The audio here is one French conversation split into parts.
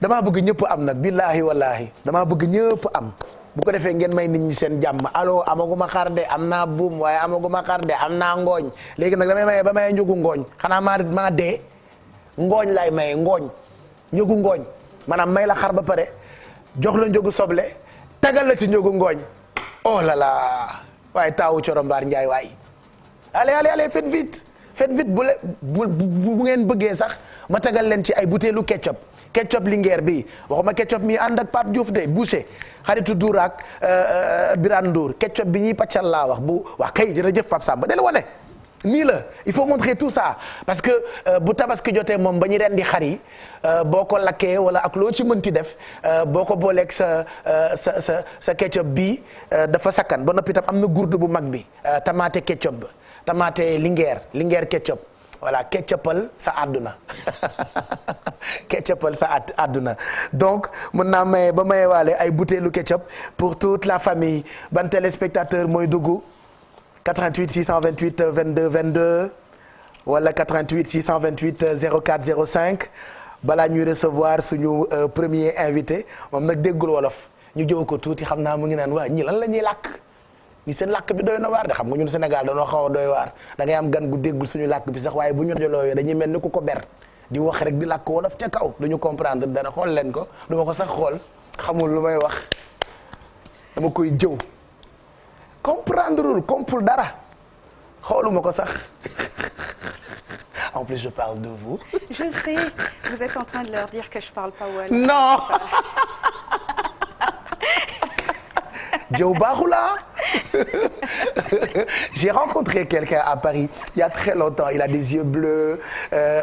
damaa bëgg ñëpp am nag billaahi wallaahi damaa bëgg ñëpp am bu ko defee ngeen may nit ñi seen jàmm allo amaguma xar de am naa buum waaye amaguma xar de am naa ngooñ léegi nag damay maye ba maye njëgu ngooñ xanaa maa dee ngooñ lay maye ngooñ njëgu ngooñ maanaam may la xar ba pare jox la njëgu soble tagal la ci njëgu ngooñ oh là là waaye taawu corombaar njaay waay allez faites vite bu ngeen bëggee sax ma tagal leen ci ay butéelu ketchup Linguère bi waxuma ketchup mi ànd ak Pape Diouf de Boucher xaritu Dour ak Birane Ndour ketchup bi ñuy pàccal laa wax bu wax kay jërëjëf Pape Samba de la wane nii la il faut montrer tout ça parce que bu tabaski jotee moom ba ñu rendi xar yi boo ko lakkee wala ak loo ci mënti def boo ko booleeg sa ketchup bii dafa sakkan ba noppi tam am na gourde bu mag bi tamaate ketchup ba tamaate Linguère ketchup voilà ketchupal sa àdduna ketchupal sa àdduna donc mën naa maye ba maye waale ay butéelu ketchup pour toute la famille ban téléspectateur mooy dugg 88 628 22 22 wala 88 628 04 05 balaa ñuy recevoir suñu premier invité moom nag déggul wolof ñu jëw ko tuuti xam naa mu ngi naan waa ñi lan la ñuy làkk ñi seen làkk bi doy na waar de xam nga ñun Sénégal dañoo xaw a doy waar da ngay am gan gu déggul suñu làkk bi sax waaye bu ñu jolooyee dañuy mel ni ku ko ber di wax rek di làkk wolof ca kaw duñu comprendre dara xool leen ko duma ko sax xool xamul lu may wax dama koy jëw comprendreul compul dara xooluma ko sax en plus je parle de vous. Je sais, vous êtes en train de leur dire que je parle pas wolof. Non. jëw baaxul la. J'ai rencontré quelqu'un à Paris il y a très longtemps. Il a des yeux bleus.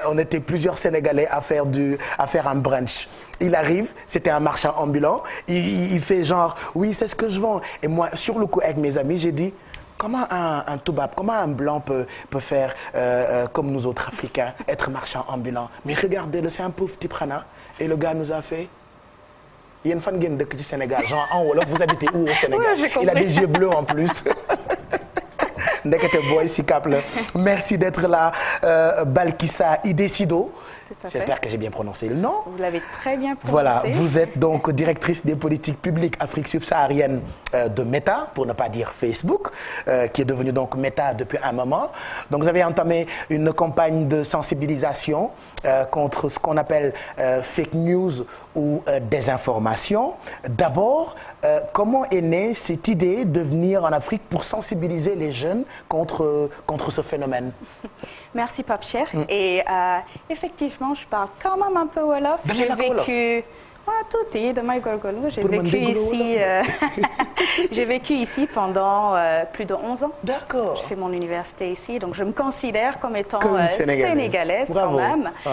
On était plusieurs Sénégalais à faire un brunch. Il arrive, c'était un marchand ambulant. Il fait genre, oui, c'est ce que je vends. Et moi, sur le coup, avec mes amis, j'ai dit, comment un toubab, comment un blanc peut faire comme nous autres Africains, être marchand ambulant? Mais regardez-le, c'est un pauvre type Rana. Et le gars nous a fait. yéen fan ngeen dëkk ci Sénégal genre en wolof vous habitez où au Sénégal? Ouais, il a des yeux bleus en plus. ndekete boy si cap la merci d'être là Balkissa Idesido. J'espère que j'ai bien prononcé le nom. Vous l'avez très bien prononcé. Voilà, vous êtes donc directrice des politiques publiques Afrique subsaharienne de Meta, pour ne pas dire Facebook, qui est devenu donc Meta depuis un moment. Donc vous avez entamé une campagne de sensibilisation contre ce qu'on appelle fake news ou désinformation. D'abord, comment est née cette idée de venir en Afrique pour sensibiliser les jeunes contre ce phénomène? Merci Pape Cheikh. Et effectivement, je parle quand même un peu wolof. J'ai vécu tuuti damay góorgóorlu. J'ai vécu ici pendant plus de 11 ans. D'accord. J'ai fait mon université ici, donc je me considère comme étant sénégalaise quand même. Ouais.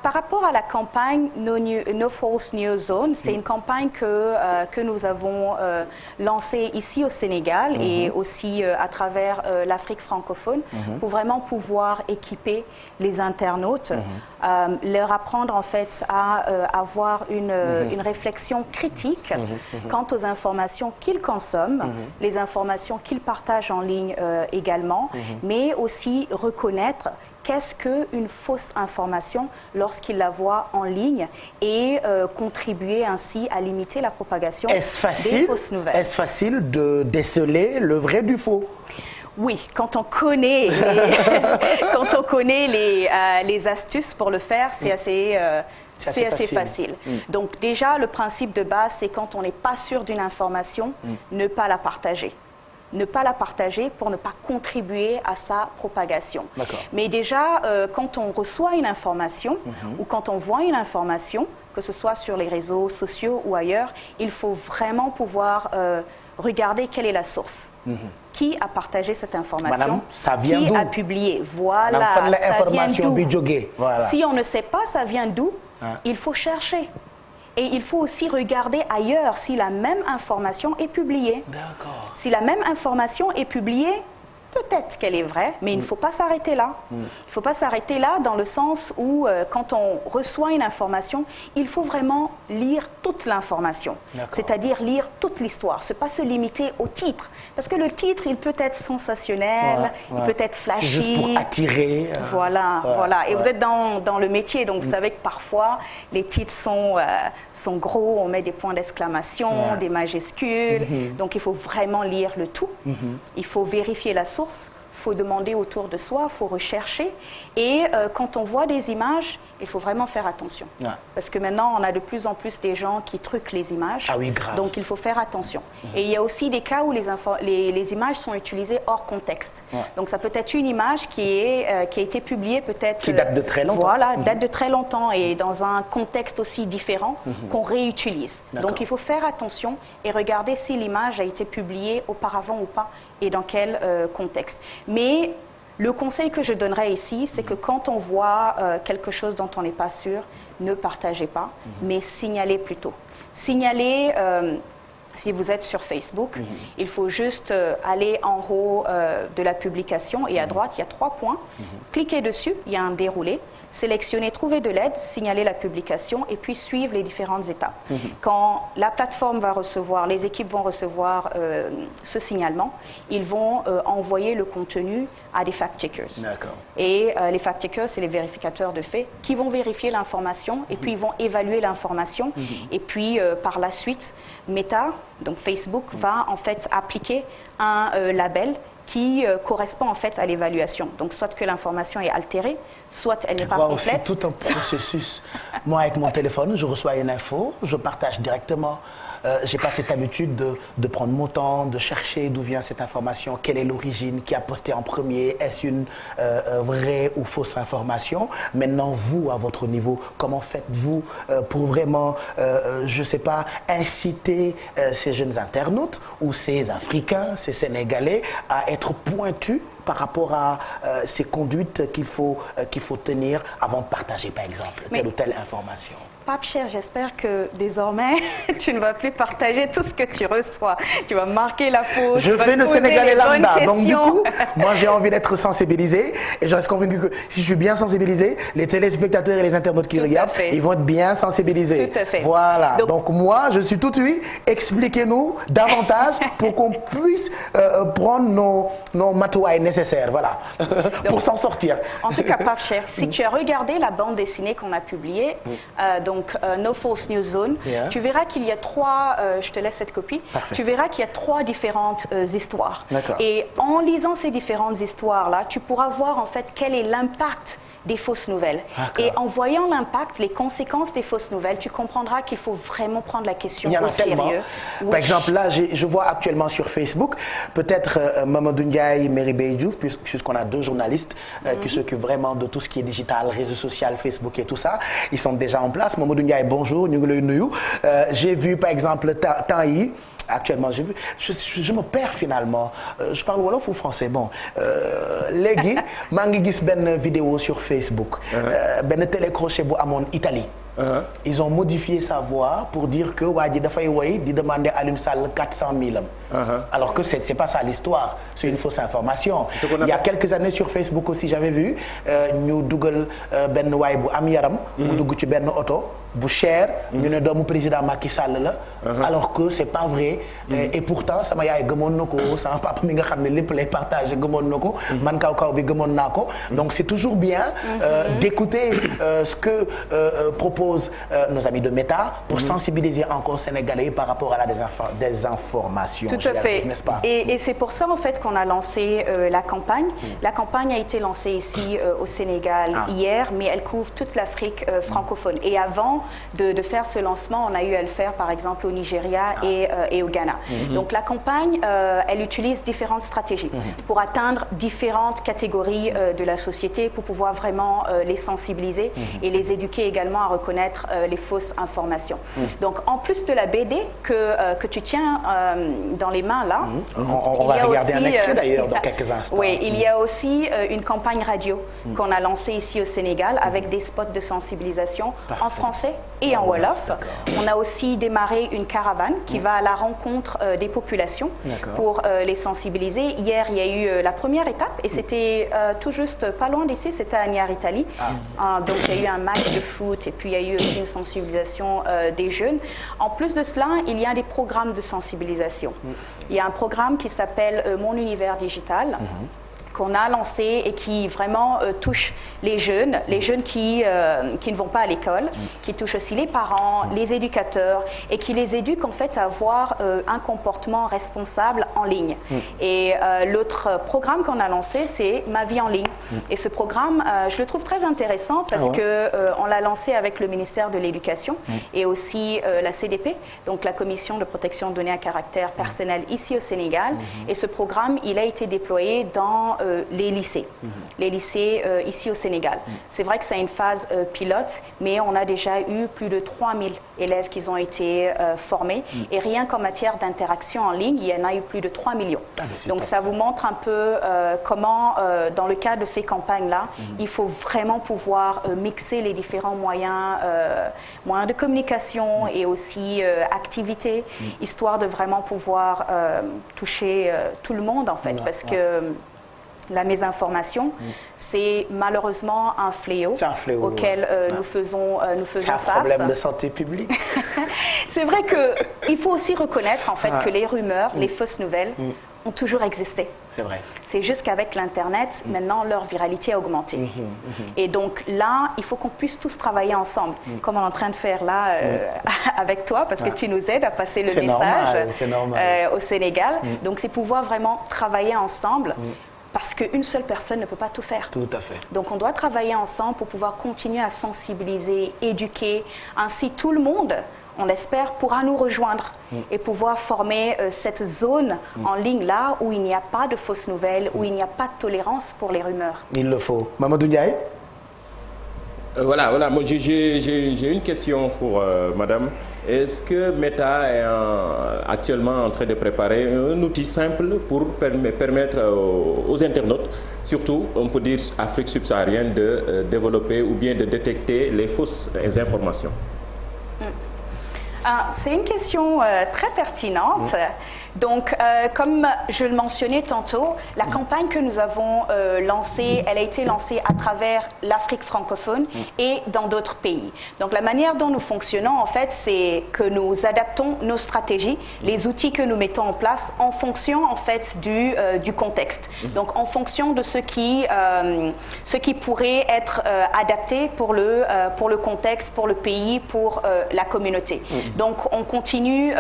Par rapport à la campagne No False News Zone, c'est une campagne que nous avons lancée ici au Sénégal et aussi à travers l'Afrique francophone pour vraiment pouvoir équiper les internautes, leur apprendre en fait à avoir une réflexion critique quant aux informations qu'ils consomment, les informations qu'ils partagent en ligne également, mais aussi reconnaître qu'est-ce qu'une fausse information lorsqu'ils la voient en ligne et contribuer ainsi à limiter la propagation des fausses nouvelles. Est-ce facile de déceler le vrai du faux? Oui, quand on connaît les astuces pour le faire, c'est assez facile. Donc déjà, le principe de base, c'est quand on n'est pas sûr d'une information, ne pas la partager. Ne pas la partager pour ne pas contribuer à sa propagation. Mais déjà, quand on reçoit une information ou quand on voit une information, que ce soit sur les réseaux sociaux ou ailleurs, il faut vraiment pouvoir regarder quelle est la source. Qui a partagé cette information? Madame, ça vient d'où? Qui a publié? Voilà, ça vient d'où? Voilà. Si on ne sait pas ça vient d'où, il faut chercher. Et il faut aussi regarder ailleurs si la même information est publiée. D'accord. Si la même information est publiée peut-être qu'elle est vraie, mais il ne faut pas s'arrêter là. Il ne faut pas s'arrêter là dans le sens où, quand on reçoit une information, il faut vraiment lire toute l'information. C'est-à-dire lire toute l'histoire. Ce n'est pas se limiter au titre. Parce que le titre, il peut être sensationnel, il peut être flashy. C'est juste pour attirer. Voilà. Et vous êtes dans le métier, donc vous savez que parfois, les titres sont gros, on met des points d'exclamation, des majuscules. Donc il faut vraiment lire le tout. Il faut vérifier la source. Il faut demander autour de soi, il faut rechercher. Et quand on voit des images, il faut vraiment faire attention. Parce que maintenant, on a de plus en plus des gens qui truquent les images. Ah oui, grave. Donc, il faut faire attention. Et il y a aussi des cas où les images sont utilisées hors contexte. Donc, ça peut être une image qui a été publiée peut-être... Qui date de très longtemps. Voilà, date de très longtemps et dans un contexte aussi différent qu'on réutilise. Donc, il faut faire attention et regarder si l'image a été publiée auparavant ou pas et dans quel contexte. Mais le conseil que je donnerais ici, c'est que quand on voit quelque chose dont on n'est pas sûr, ne partagez pas, mais signalez plutôt. Signalez, si vous êtes sur Facebook, il faut juste aller en haut de la publication et à droite, il y a 3 points. Cliquez dessus, il y a un déroulé. Sélectionner, trouver de l'aide, signaler la publication et puis suivre les différentes étapes. Quand la plateforme va recevoir, les équipes vont recevoir ce signalement, ils vont envoyer le contenu à des fact-checkers. Et les fact-checkers, c'est les vérificateurs de faits qui vont vérifier l'information et puis ils vont évaluer l'information. Et puis par la suite, Meta, donc Facebook, va en fait appliquer un label qui correspond en fait à l'évaluation. Donc soit que l'information est altérée, soit elle n'est pas complète. C'est tout un processus. Moi, avec mon téléphone, je reçois une info, je partage directement. J'ai pas cette habitude de prendre mon temps, de chercher d'où vient cette information, quelle est l'origine, qui a posté en premier, est-ce une vraie ou fausse information. Maintenant, vous, à votre niveau, comment faites-vous pour vraiment, je sais pas, inciter ces jeunes internautes ou ces Africains, ces Sénégalais à être pointus par rapport à ces conduites qu'il faut tenir avant de partager, par exemple, telle ou telle information? Pape Cher, j'espère que désormais, tu ne vas plus partager tout ce que tu reçois. Tu vas marquer la pause. Je fais le Sénégalais lambda. Donc du coup, moi j'ai envie d'être sensibilisé et je reste convaincu que si je suis bien sensibilisé, les téléspectateurs et les internautes qui regardent, ils vont être bien sensibilisés. Tout à fait. Voilà. Donc moi, je suis tout de suite, expliquez-nous davantage pour qu'on puisse prendre nos matouailles nécessaires, voilà, pour s'en sortir. En tout cas, Pape Cher, si tu as regardé la bande dessinée qu'on a publiée, donc No False News Zone, tu verras qu'il y a 3, je te laisse cette copie, tu verras qu'il y a 3 différentes histoires. Et en lisant ces différentes histoires-là, tu pourras voir en fait quel est l'impact des fausses nouvelles. Et en voyant l'impact, les conséquences des fausses nouvelles, tu comprendras qu'il faut vraiment prendre la question au sérieux. Par exemple, là, je vois actuellement sur Facebook, peut-être Mamadou Ndiaye, Merry Beye Diouf, puisqu'on a 2 journalistes qui s'occupent vraiment de tout ce qui est digital, réseaux sociaux, Facebook et tout ça. Ils sont déjà en place. Mamadou Ndiaye, bonjour, ñu ngi lay nuyu. J'ai vu, par exemple, Tanguy. Actuellement, je me perds finalement. Je parle wolof ou français? Bon, léegi maa ngi gis benn vidéo sur Facebook. benn télécrochet bu amoon Italie. Ils ont modifié sa voix pour dire que waa ji dafay woy di demander à Aliou Sall 400 000 am. Alors que c'est pas ça l'histoire, c'est une fausse information. Il y a quelques années sur Facebook aussi, j'avais vu ñu dugal benn waay bu am yaram mu dugg ci benn oto bu cher ñu ne doomu président Macky Sall la alors que c'est pas vrai. Et pourtant sama yaay gëmoon na ko, sama papa mi nga xam ne lépp lay partagé gëmoon na ko, man kaw bi gëmoon naa ko. Donc c'est toujours bien d'écouter ce que proposent nos amis de Meta pour sensibiliser encore Sénégalais par rapport à la désinformation. Tout à fait. N'est-ce pas? Et c'est pour ça en fait qu'on a lancé la campagne. La campagne a été lancée ici au Sénégal hier, mais elle couvre toute l'Afrique francophone. Et avant de faire ce lancement, on a eu à le faire par exemple au Nigeria et au Ghana. Donc la campagne, elle utilise différentes stratégies pour atteindre différentes catégories de la société, pour pouvoir vraiment les sensibiliser et les éduquer également à reconnaître les fausses informations. Donc en plus de la BD que tu tiens dans les mains là, on va regarder un extrait d'ailleurs dans quelques instants. Oui, il y a aussi une campagne radio qu'on a lancée ici au Sénégal avec des spots de sensibilisation en français français et en Wolof. On a aussi démarré une caravane qui va à la rencontre des populations pour les sensibiliser. Hier, il y a eu la première étape et c'était tout juste pas loin d'ici, c'était à Niaritali. Donc il y a eu un match de foot et puis il y a eu aussi une sensibilisation des jeunes. En plus de cela, il y a des programmes de sensibilisation. Il y a un programme qui s'appelle Mon Univers Digital. Qu'on a lancé et qui vraiment touche les jeunes qui ne vont pas à l'école, qui touche aussi les parents, les éducateurs et qui les éduque en fait à avoir un comportement responsable en ligne. Et l'autre programme qu'on a lancé, c'est Ma vie en ligne. Et ce programme, je le trouve très intéressant parce que on l'a lancé avec le ministère de l'Éducation et aussi la CDP, donc la Commission de protection de données à caractère personnel ici au Sénégal. Et ce programme, il a été déployé dans les lycées ici au Sénégal. C'est vrai que c'est une phase pilote, mais on a déjà eu plus de 3000 élèves qui ont été formés. Et rien qu'en matière d'interaction en ligne, il y en a eu plus de 3 millions. Donc ça vous montre un peu comment, dans le cadre de ces campagnes-là, il faut vraiment pouvoir mixer les différents moyens de communication et aussi activités, histoire de vraiment pouvoir toucher tout le monde en fait, parce que la mésinformation, c'est malheureusement un fléau auquel nous faisons face. C'est un problème de santé publique. C'est vrai qu'il faut aussi reconnaître en fait que les rumeurs, les fausses nouvelles ont toujours existé. C'est vrai. C'est juste qu'avec l'Internet, maintenant, leur viralité a augmenté. Et donc là, il faut qu'on puisse tous travailler ensemble, comme on est en train de faire là avec toi, parce que tu nous aides à passer le message au Sénégal. Donc c'est pouvoir vraiment travailler ensemble. Parce qu'une seule personne ne peut pas tout faire. Tout à fait. Donc on doit travailler ensemble pour pouvoir continuer à sensibiliser, éduquer. Ainsi tout le monde, on l'espère, pourra nous rejoindre et pouvoir former cette zone en ligne là où il n'y a pas de fausses nouvelles, où il n'y a pas de tolérance pour les rumeurs. Il le faut. Mamadou Ndiaye. Voilà. Moi, j'ai une question pour Madame. Est-ce que Meta est actuellement en train de préparer un outil simple pour permettre aux internautes, surtout, on peut dire Afrique subsaharienne, de développer ou bien de détecter les fausses informations? C'est une question très pertinente. Donc, comme je le mentionnais tantôt, la campagne que nous avons lancée, elle a été lancée à travers l'Afrique francophone et dans d'autres pays. Donc, la manière dont nous fonctionnons, en fait, c'est que nous adaptons nos stratégies, les outils que nous mettons en place en fonction, en fait, du contexte. Donc, en fonction de ce qui pourrait être adapté pour le contexte, pour le pays, pour la communauté. Donc, on continue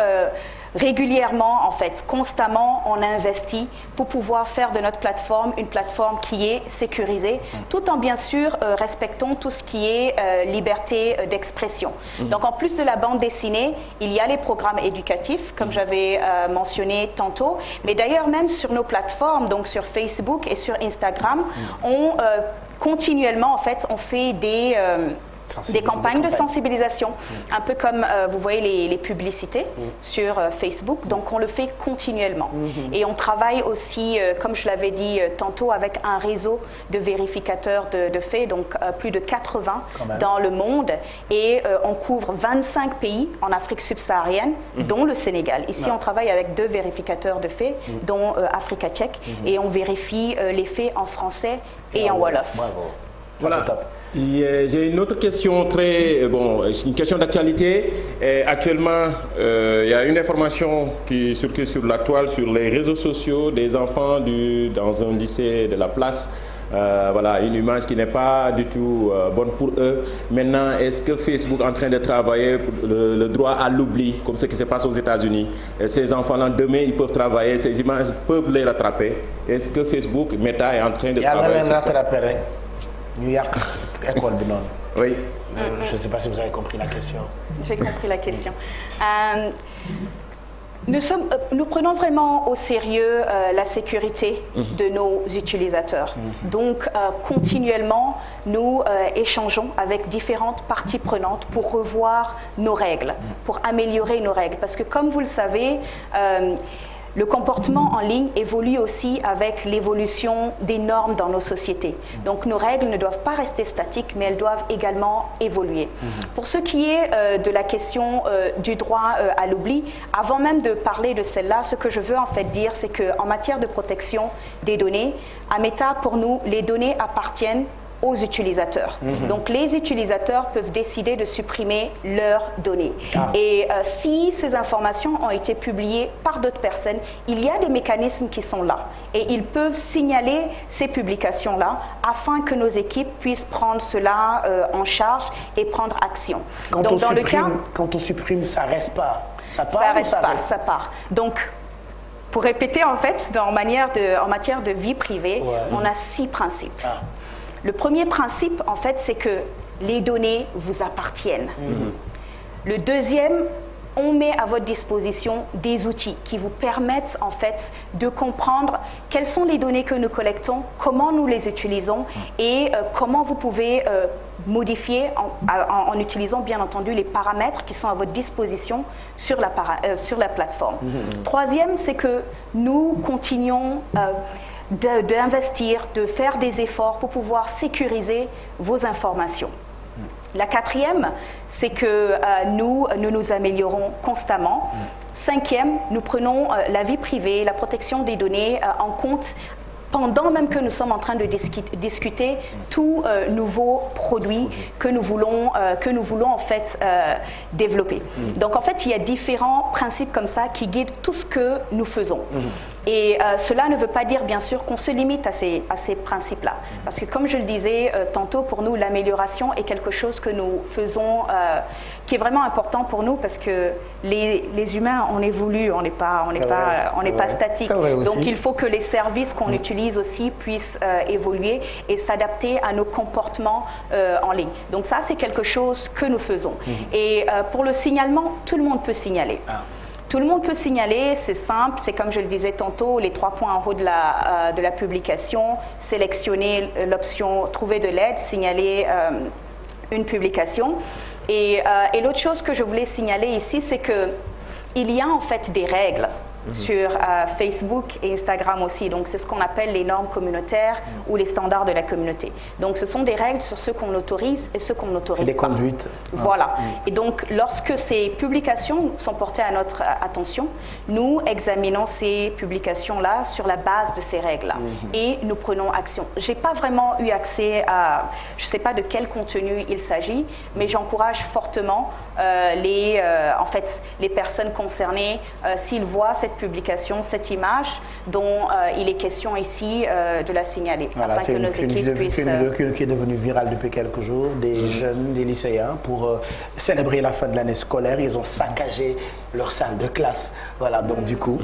régulièrement, en fait, constamment, on investit pour pouvoir faire de notre plateforme une plateforme qui est sécurisée, tout en bien sûr respectant tout ce qui est liberté d'expression. Donc en plus de la bande dessinée, il y a les programmes éducatifs, comme j'avais mentionné tantôt, mais d'ailleurs même sur nos plateformes, donc sur Facebook et sur Instagram, on continuellement, en fait, on fait des campagnes de sensibilisation, un peu comme vous voyez les publicités sur Facebook, donc on le fait continuellement. Et on travaille aussi, comme je l'avais dit tantôt, avec un réseau de vérificateurs de faits, donc plus de 80 dans le monde, et on couvre 25 pays en Afrique subsaharienne, dont le Sénégal. Ici, on travaille avec 2 vérificateurs de faits, dont Africa Check, et on vérifie les faits en français et en Wolof. Bravo. Voilà. J'ai une autre question une question d'actualité. Actuellement, il y a une information qui circule sur la toile, sur les réseaux sociaux, des enfants dans un lycée de la place. Voilà, une image qui n'est pas du tout bonne pour eux. Maintenant, est-ce que Facebook est en train de travailler pour le droit à l'oubli, comme ce qui se passe aux États-Unis? Ces enfants-là, demain, ils peuvent travailler, ces images peuvent les rattraper. Est-ce que Facebook, Meta, est en train de travailler sur ça? Ñu yàq école bi noonu. Oui. Je ne sais pas si vous avez compris la question. J'ai compris la question. Nous prenons vraiment au sérieux la sécurité de nos utilisateurs. Donc, continuellement, nous échangeons avec différentes parties prenantes pour revoir nos règles, pour améliorer nos règles. Parce que, comme vous le savez, le comportement en ligne évolue aussi avec l'évolution des normes dans nos sociétés. Donc nos règles ne doivent pas rester statiques, mais elles doivent également évoluer. Pour ce qui est de la question du droit à l'oubli, avant même de parler de celle-là, ce que je veux en fait dire, c'est qu'en matière de protection des données, à Meta, pour nous, les données appartiennent aux utilisateurs. Donc les utilisateurs peuvent décider de supprimer leurs données. Et si ces informations ont été publiées par d'autres personnes, il y a des mécanismes qui sont là. Et ils peuvent signaler ces publications-là afin que nos équipes puissent prendre cela en charge et prendre action. Quand on supprime, ça reste pas. Ça part, ça reste pas, ça part. Donc, pour répéter, en fait, en matière de vie privée, on a 6 principes. Le premier principe, en fait, c'est que les données vous appartiennent. Le deuxième, on met à votre disposition des outils qui vous permettent, en fait, de comprendre quelles sont les données que nous collectons, comment nous les utilisons et comment vous pouvez modifier en utilisant, bien entendu, les paramètres qui sont à votre disposition sur la plateforme. Troisième, c'est que nous continuons d'investir, de faire des efforts pour pouvoir sécuriser vos informations. La quatrième, c'est que nous nous améliorons constamment. Cinquième, nous prenons la vie privée, la protection des données en compte pendant même que nous sommes en train de discuter tout nouveau produit que nous voulons en fait développer. Donc en fait, il y a différents principes comme ça qui guident tout ce que nous faisons. Et cela ne veut pas dire, bien sûr, qu'on se limite à ces principes-là. Parce que, comme je le disais tantôt, pour nous, l'amélioration est quelque chose que nous faisons, qui est vraiment important pour nous, parce que les humains, on évolue, on n'est pas statique. Donc, il faut que les services qu'on utilise aussi puissent évoluer et s'adapter à nos comportements en ligne. Donc, ça, c'est quelque chose que nous faisons. Et pour le signalement, tout le monde peut signaler. Tout le monde peut signaler, c'est simple, c'est comme je le disais tantôt, les 3 points en haut de la publication, sélectionner l'option « Trouver de l'aide », signaler une publication. Et l'autre chose que je voulais signaler ici, c'est qu'il y a en fait des règles sur Facebook et Instagram aussi. Donc, c'est ce qu'on appelle les normes communautaires ou les standards de la communauté. Donc, ce sont des règles sur ce qu'on autorise et ce qu'on n'autorise pas. Des conduites. Voilà. Et donc, lorsque ces publications sont portées à notre attention, nous examinons ces publications-là sur la base de ces règles-là et nous prenons action. Je n'ai pas vraiment eu accès à, je ne sais pas de quel contenu il s'agit, mais j'encourage fortement en fait, les personnes concernées, s'ils voient cette publication, cette image dont il est question ici, de la signaler. Voilà, c'est une vidéo qui est devenue virale depuis quelques jours. Des jeunes, des lycéens, pour célébrer la fin de l'année scolaire, ils ont saccagé leur salle de classe. Voilà, donc du coup,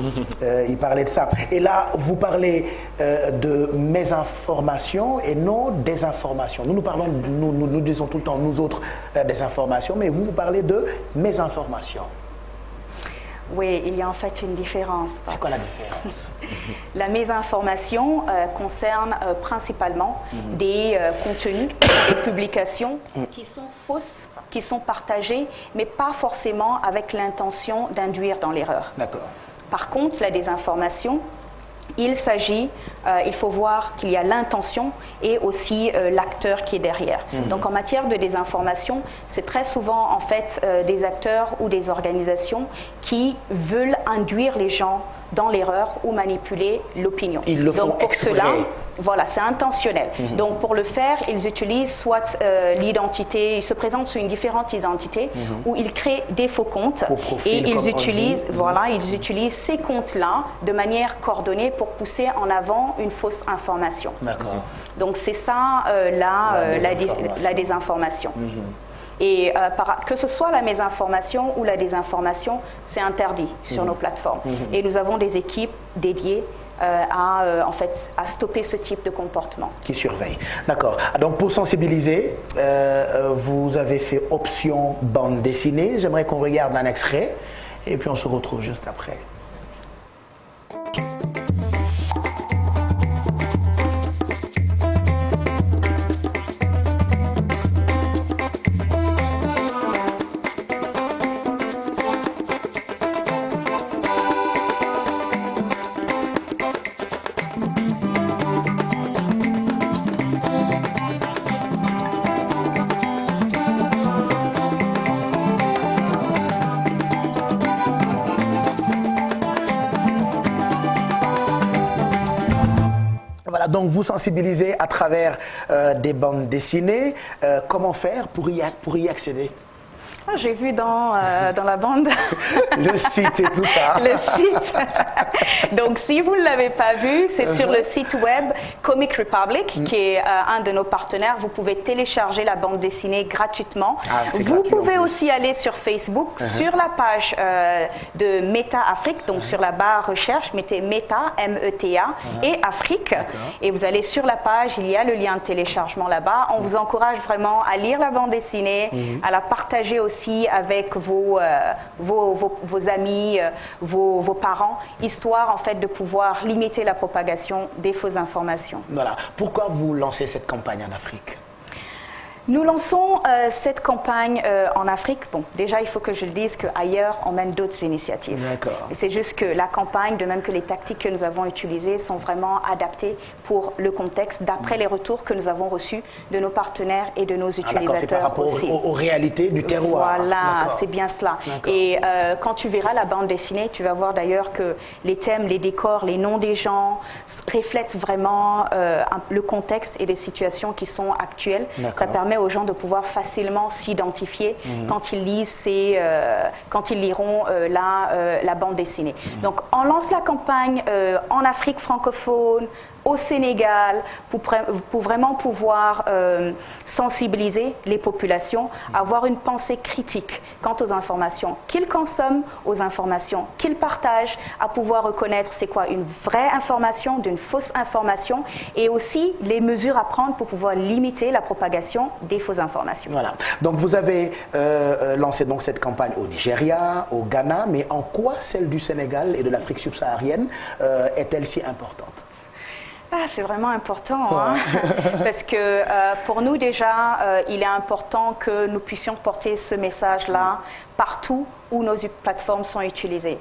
ils parlaient de ça. Et là, vous parlez de mésinformation et non désinformation. Nous disons tout le temps, nous autres, désinformation, mais vous parlez de mésinformation. Oui, il y a en fait une différence. C'est quoi la différence? La mésinformation concerne principalement des contenus, des publications qui sont fausses, qui sont partagées, mais pas forcément avec l'intention d'induire dans l'erreur. D'accord. Par contre, la désinformation, il faut voir qu'il y a l'intention et aussi l'acteur qui est derrière. Donc en matière de désinformation, c'est très souvent en fait des acteurs ou des organisations qui veulent induire les gens dans l'erreur ou manipuler l'opinion. Ils le font Donc pour exprès. cela, voilà, c'est intentionnel. Donc pour le faire, ils utilisent soit l'identité, ils se présentent sous une différente identité, ou ils créent des faux comptes et ils utilisent ces comptes-là de manière coordonnée pour pousser en avant une fausse information. D'accord. Donc c'est ça la désinformation. Et que ce soit la mésinformation ou la désinformation, c'est interdit sur nos plateformes. Et nous avons des équipes dédiées à stopper ce type de comportement. Qui surveille. D'accord. Donc pour sensibiliser, vous avez fait option bande dessinée. J'aimerais qu'on regarde un extrait et puis on se retrouve juste après. donc vous sensibilisez à travers des bandes dessinées. Comment faire pour y accéder? J'ai vu dans la bande. Le site et tout ça. Le site. Donc, si vous ne l'avez pas vu, c'est sur le site web Comic Republic, qui est un de nos partenaires. Vous pouvez télécharger la bande dessinée gratuitement. Vous pouvez aussi aller sur Facebook, sur la page de Meta Afrique, donc sur la barre recherche, mettez Meta, M-E-T-A, et Afrique. Et vous allez sur la page, il y a le lien de téléchargement là-bas. On vous encourage vraiment à lire la bande dessinée, à la partager aussi avec vos amis, vos parents, histoire en fait de pouvoir limiter la propagation des fausses informations. Voilà. Pourquoi vous lancez cette campagne en Afrique? Nous lançons cette campagne en Afrique. Bon, déjà, il faut que je le dise qu'ailleurs, on mène d'autres initiatives. D'accord. Et c'est juste que la campagne, de même que les tactiques que nous avons utilisées, sont vraiment adaptées pour le contexte, d'après les retours que nous avons reçus de nos partenaires et de nos utilisateurs. C'est par rapport aussi. Aux réalités du terroir. Voilà, c'est bien cela. Et quand tu verras la bande dessinée, tu vas voir d'ailleurs que les thèmes, les décors, les noms des reflètent vraiment le contexte et les situations qui sont actuelles. Ça permet aux gens de pouvoir facilement s'identifier quand ils lisent quand ils liront la bande dessinée. Donc on lance la campagne en Afrique francophone, au Sénégal, pour vraiment pouvoir sensibiliser les populations, avoir une pensée critique quant aux informations qu'ils consomment, aux informations qu'ils partagent, à pouvoir reconnaître c'est quoi une vraie information d'une fausse information, et aussi les mesures à prendre pour pouvoir limiter la propagation des fausses informations. Voilà. Donc vous avez lancé donc cette campagne au Nigeria, au Ghana, mais en quoi celle du Sénégal et de l'Afrique subsaharienne est-elle si importante? C'est vraiment important, hein? Parce que pour nous déjà, il est important que nous puissions porter ce message-là partout où nos plateformes sont utilisées.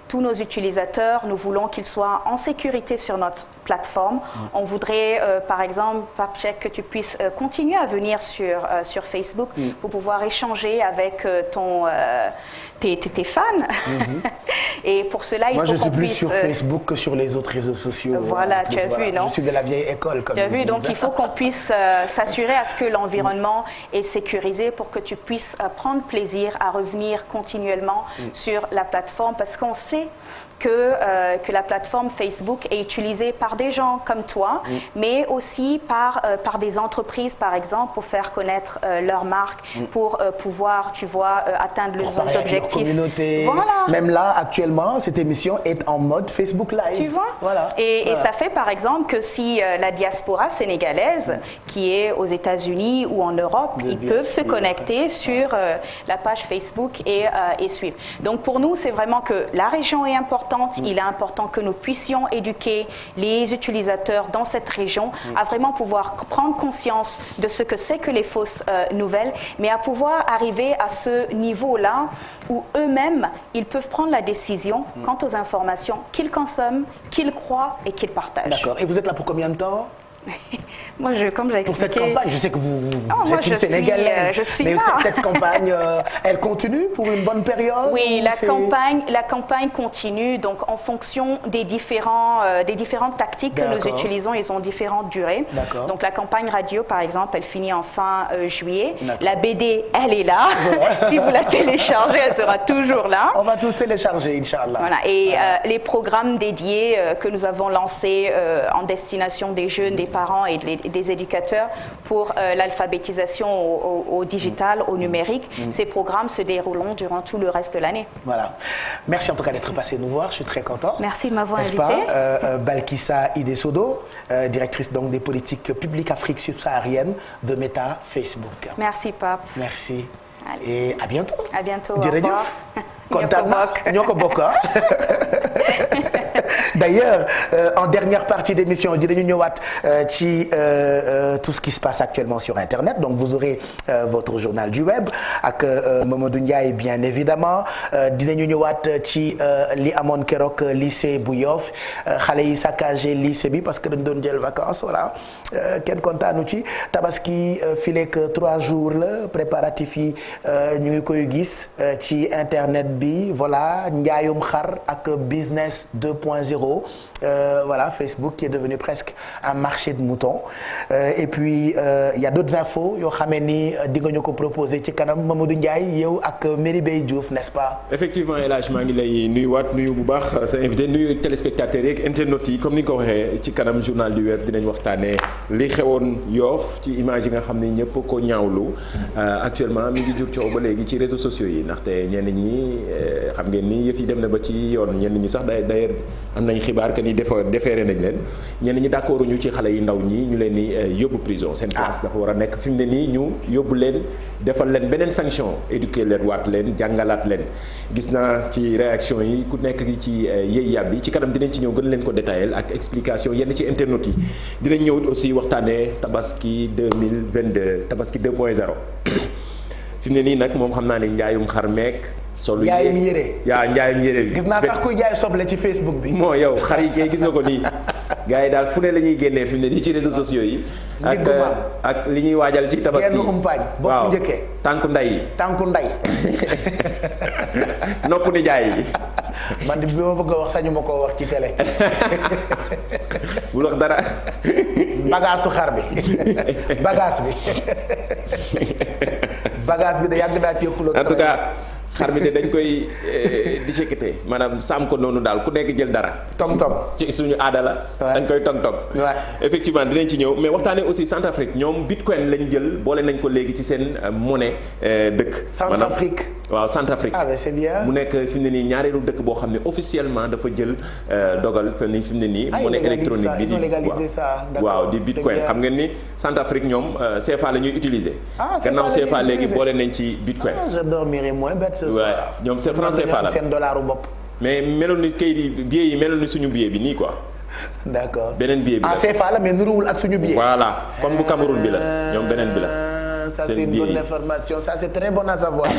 Tous nos utilisateurs, nous voulons qu'ils soient en sécurité sur notre plateforme. On voudrait, par exemple, Papcheck, que tu puisses continuer à venir sur Facebook pour pouvoir échanger avec tes fans. Et pour cela, il faut qu'on puisse... Moi, je suis plus sur Facebook que sur les autres réseaux sociaux. Voilà, tu as vu, non? Je suis de la vieille école, comme tu as vu, donc il faut qu'on puisse s'assurer à ce que l'environnement est sécurisé pour que tu puisses prendre plaisir à revenir continuellement sur la plateforme, parce qu'on sait que la plateforme Facebook est utilisée par des gens comme toi, mais aussi par des entreprises, par exemple, pour faire connaître leur marque, pour pouvoir, tu vois, atteindre leurs objectifs. Leur communauté. Voilà. Même là, actuellement, cette émission est en mode Facebook Live. Tu vois? Voilà. Et ça fait, par exemple, que si la diaspora sénégalaise, qui est aux États-Unis ou en Europe, ils peuvent se connecter sur la page Facebook et suivre. Donc, pour nous, c'est vraiment que la région est importante. Il est important que nous puissions éduquer les utilisateurs dans cette région à vraiment pouvoir prendre conscience de ce que c'est que les fausses nouvelles, mais à pouvoir arriver à ce niveau-là où eux-mêmes, ils peuvent prendre la décision quant aux informations qu'ils consomment, qu'ils croient et qu'ils partagent. D'accord. Et vous êtes là pour combien de temps? Moi, comme j'ai expliqué... Pour cette campagne, je sais que vous êtes une Sénégalaise, mais cette campagne, elle continue pour une bonne période? Oui, la campagne continue, donc en fonction des différentes tactiques que nous utilisons, ils ont différentes durées. Donc la campagne radio, par exemple, elle finit en fin juillet. La BD, elle est là. Si vous la téléchargez, elle sera toujours là. On va tous télécharger, Inch'Allah. Voilà. Et les programmes dédiés que nous avons lancés en destination des jeunes, des parents et des éducateurs pour l'alphabétisation au digital, au numérique. Ces programmes se dérouleront durant tout le reste de l'année. Voilà. Merci en tout cas d'être passé nous voir, je suis très content. Merci de m'avoir invité. Balkissa Idesodo, directrice donc des politiques publiques Afrique subsaharienne de Meta Facebook. Merci Pape. Merci. Allez. Et à bientôt. À bientôt. Jërëjëf. Kontaan na ñoo ko bokk. D'ailleurs, en dernière partie d'émission, dinañu ñëwaat ci tout ce qui se passe actuellement sur Internet. Donc, vous aurez votre journal du web ak Mamadou Ndiaye, bien évidemment. Dinañu ñëwaat ci li amoon keroog lycée bu Yoff xale yi saccagé lycée bi parce que dañ doon jël vacances, voilà. Kenn kontaanu ci tabaski fileek 3 jours la préparatifs yi ñu ngi koy gis ci Internet bi, voilà, njaayum xar ak business 2.0 euros voilà Facebook qui est devenu presque un marché de moutons et puis il y a d'autres infos yoo xamee ni di nga ñu ko proposer ci kanam Mamadou Ndiaye yow ak Merry Diouf n'est-ce pas. effectivement El Hadj maa ngi lay nuyuwaat nuyu bu baax sa invité nuyu téléspectateurs yeeg internautes yi comme ni nga ko waxee ci kanam journal du web dinañ waxtaanee li xewoon Yoff ci image yi nga xam ne ñëpp ko ñaawlu actuellement mi ngi jur coow ba léegi ci réseaux sociaux yi ndaxte ñenn ñi xam ngeen ni yëf yi dem na ba ci yoon ñenn ñi sax d'ailleurs am nañ xibaar que ni defeere nañ leen ñenn ñi d'accord ñu ci xale yi ndaw ñi ñu leen ni yóbbu prison seen place dafa war a nekk fi mu ne nii ñu yóbbu leen defal leen beneen sanction éduquer leen waat leen jàngalaat leen gis naa ci réaction yi ku nekk ci yëy yàb bi ci kanam dinañ ci ñëw gën leen ko détailler ak explication yenn ci internautes yi dinañ ñëw aussi waxtaanee tabaski 2022 tabaski 2.0 fi mu ne nii nag moom xam naa ne njaayum xar meek solu njaayum yére njaayum yére bi gis naa sax kuy jaay soble ci Facebook bi moo yow xar yi kay gis nga ko nii gars yi daal fu ne la ñuy génnee fi mu ne nii ci réseaux sociaux yi ak li ñuy waajal ci tabaski genn umpaañ boppu njëkkee tànku nday nopp ni jaay yi man di bi ma bëgg a wax sañu ma koo wax ci télé bul wax dara bagage su xar bi bagage bi da yàgg naa ci xulóog en tout cas xar mi de dañ koy disséquer maanaam saam ko noonu daal ku nekk jël dara. tong-tong ci suñu aada la. dañ koy tong-tong. effectivement dinañ ci ñëw mais waxtaanee aussi Centrafrique ñoom bitcoin lañ jël boole nañ ko léegi ci seen monnaie dëkk. Centrafrique waaw Centrafrique. ah mais c'est bien. mu nekk fi mu ne nii ñaareelu dëkk boo xam ne officiellement dafa jël dogal fi mu ne nii. monnaie électronique bi di waaw di bitcoin xam ngeen ni Centrafrique ñoom CFA la ñuy utiliser. gannaaw CFA léegi boole nañ ci bitcoin. je dormirai moins bête. waaw ñoom c'est franc CFA la seen dollaru bopp. mais meloon ni kayit yi billet yi meloon ni suñu billet bi nii quoi. d'accord beneen billet bi la CFA la mais nuruwul ak suñu billet. voilà comme bu Cameroun bi la ñoom beneen bi la. Ça c'est une bonne information, ça c'est très bon à savoir.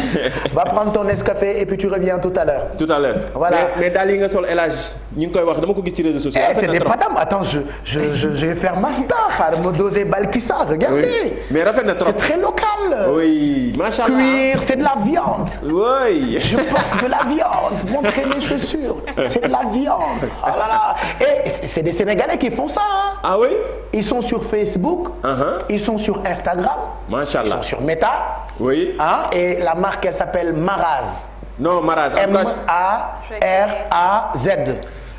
Va prendre ton Nescafé et puis tu reviens tout à l'heure. Tout à l'heure. Voilà. Mais daal yi nga sol El Hadj ñu ngi koy wax dama ko gis ci réseaux sociaux. C'est des padam. Attends, je vais faire ma star. Xaaral ma doser Balkissa, regardez. Oui. Mais rafet na trop. C'est très local. Oui, machallah. Cuir, c'est de la viande. Oui. Je porte de la viande. Montrez mes chaussures. C'est de la viande. Oh là là. Et c'est des Sénégalais qui font ça. Hein. Ah oui? Ils sont sur Facebook. Ils sont sur Instagram. Machallah. Ils sont sur Meta. Oui. Hein? Et la marque, elle s'appelle Maraz. Non, Maraz. M-A-R-A-Z.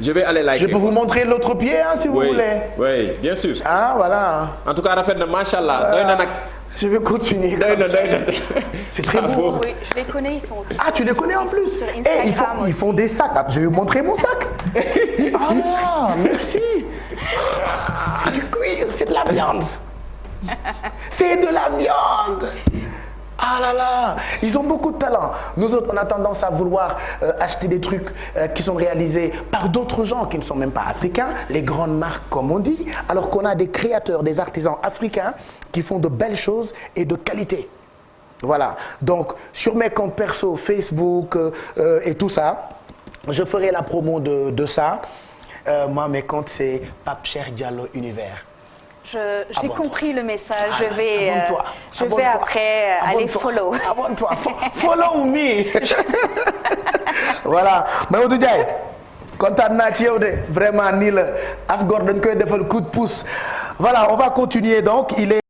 Je vais aller liker. Je peux vous montrer l'autre pied, hein, si vous voulez. Oui, bien sûr. Ah, voilà. En tout cas, rafet na machallah. Doy na nag. Je vais continuer. Doy na. C'est très beau. Oui, je les connais, ils sont aussi. Ah, tu les connais en plus. Sur Instagram. Ils font des sacs. Ah, je vais vous montrer mon sac. Ah, merci. C'est du cuir, c'est de la viande. C'est de la viande. Ah là là, ils ont beaucoup de talent. Nous autres, on a tendance à vouloir acheter des trucs qui sont réalisés par d'autres gens qui ne sont même pas africains, les grandes marques comme on dit, alors qu'on a des créateurs, des artisans africains qui font de belles choses et de qualité. Voilà. Donc, sur mes comptes perso, Facebook et tout ça, je ferai la promo de ça. Moi, mes comptes, c'est Pape Cheikh Diallo Univers. J'ai compris le message. Je vais après aller follow. Abonne-toi. Follow me. Voilà. Maodo Ndiaye kontaan naa ci yow de vraiment nii la as gor dañ koy defal coup de pouce. Voilà, on va continuer donc. Il est